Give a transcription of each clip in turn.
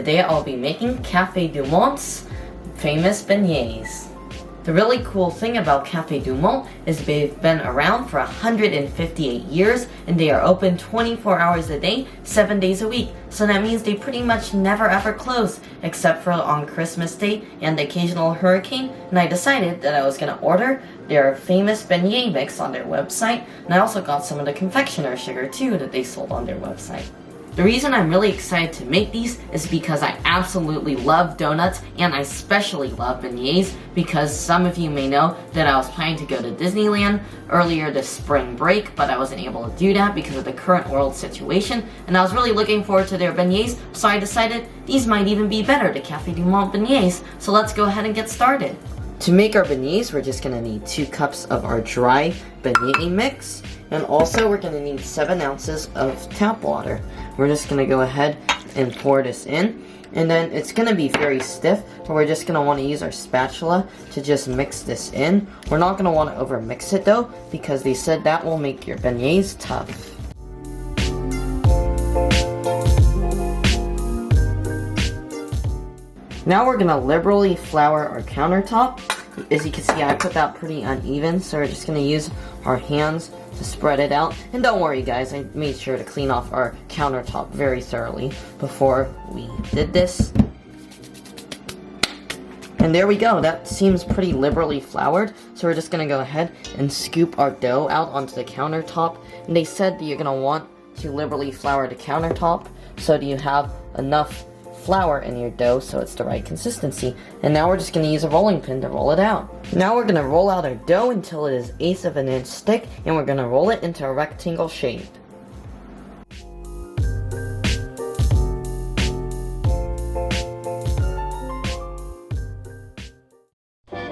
today I'll be making Café du Monde's famous beignets. The really cool thing about Café du Monde is they've been around for 158 years and they are open 24 hours a day, 7 days a week. So that means they pretty much never ever close, except for on Christmas Day and the occasional hurricane. And I decided that I was going to order their famous beignet mix on their website, and I also got some of the confectioner sugar too that they sold on their website. The reason I'm really excited to make these is because I absolutely love donuts, and I especially love beignets because some of you may know that I was planning to go to Disneyland earlier this spring break, but I wasn't able to do that because of the current world situation, and I was really looking forward to their beignets, so I decided these might even be better, the Café du Monde beignets, so let's go ahead and get started. To make our beignets, we're just going to need 2 cups of our dry beignet mix, and also we're going to need 7 ounces of tap water. We're just going to go ahead and pour this in, and then it's going to be very stiff, but we're just going to want to use our spatula to just mix this in. We're not going to want to over mix it though, because they said that will make your beignets tough. Now we're going to liberally flour our countertop. As you can see, I put that pretty uneven, so we're just going to use our hands to spread it out. And don't worry guys, I made sure to clean off our countertop very thoroughly before we did this. And there we go, that seems pretty liberally floured, so we're just going to go ahead and scoop our dough out onto the countertop. And they said that you're going to want to liberally flour the countertop so that you have enough flour in your dough so it's the right consistency. And now we're just going to use a rolling pin to roll it out. Now we're going to roll out our dough until it is 1/8 of an inch thick, and we're going to roll it into a rectangle shape.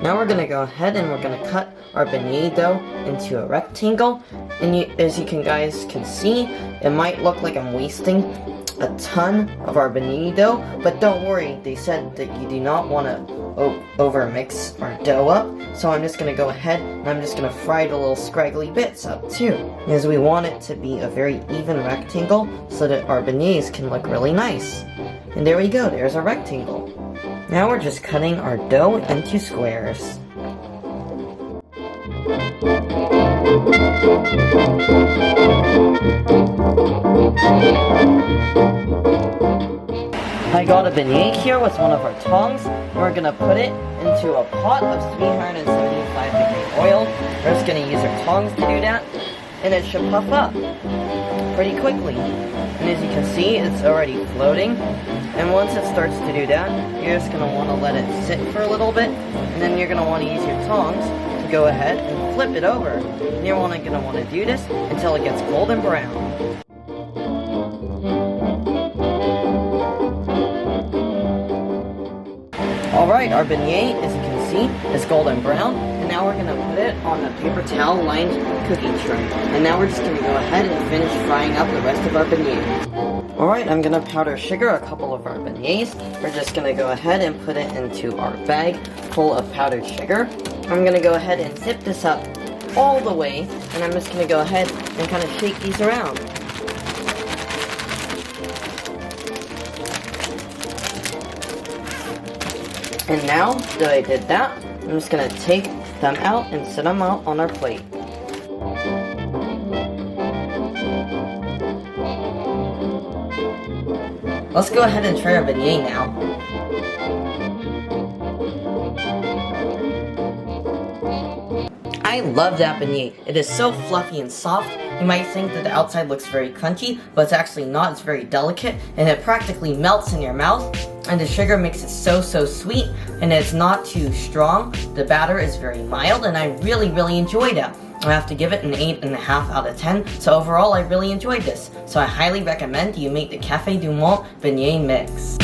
Now we're going to go ahead and we're going to cut our beignet dough into a rectangle, and as you guys can see, it might look like I'm wasting a ton of our beignet dough, but don't worry, they said that you do not want to over mix our dough up, so I'm just going to go ahead and I'm just going to fry the little scraggly bits up too, as we want it to be a very even rectangle so that our beignets can look really nice. And there we go, there's our rectangle. Now we're just cutting our dough into squares. I got a beignet here with one of our tongs, and we're going to put it into a pot of 375 degree oil. We're just going to use our tongs to do that, and it should puff up pretty quickly. And as you can see, it's already floating, and once it starts to do that, you're just going to want to let it sit for a little bit, and then you're going to want to use your tongs to go ahead and flip it over. And you're going to want to do this until it gets golden brown. Alright, our beignet, as you can see, is golden brown, and now we're going to put it on a paper towel lined cookie tray. And now we're just going to go ahead and finish frying up the rest of our beignet. Alright, I'm going to powder sugar a couple of our beignets. We're just going to go ahead and put it into our bag full of powdered sugar. I'm going to go ahead and zip this up all the way, and I'm just going to go ahead and kind of shake these around. And now that I did that, I'm just going to take them out and set them out on our plate. Let's go ahead and try our beignet now. I love that beignet. It is so fluffy and soft. You might think that the outside looks very crunchy, but it's actually not. It's very delicate, and it practically melts in your mouth. And the sugar makes it so sweet, and it's not too strong. The batter is very mild, and I really enjoyed it. I have to give it an 8.5 out of 10, so overall I really enjoyed this. So I highly recommend you make the Café du Monde beignet mix.